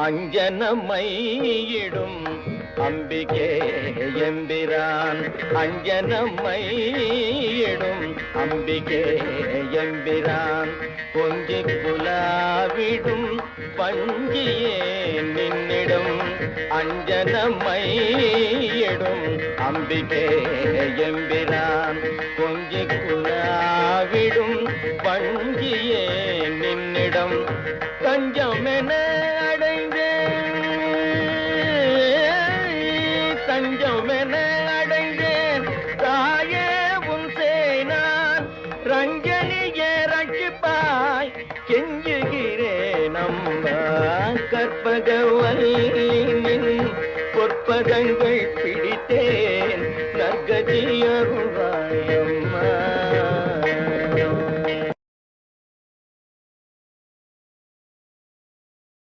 அஞ்சனமையிடும் அம்பிகே எம்பிரான் அஞ்சனமையிடும் அம்பிகே எம்பிரான் கொஞ்சி குலாவிடும் பஞ்சியே நின்னிடும் அஞ்சனமையிடும் அம்பிகே எம்பிரான் கொஞ்சி குலாவிடும் பஞ்சியே நின்னிடம் தஞ்சமென தஞ்சமென அடைந்தேன் தாயே உன் சேனான் ரஞ்சனியே ரட்சிப்பாய் கெஞ்சுகிறேன் அம்மா கற்பகவல்லின் பொற்பதங்கள் பிடித்தேன் நற்கதி அருள்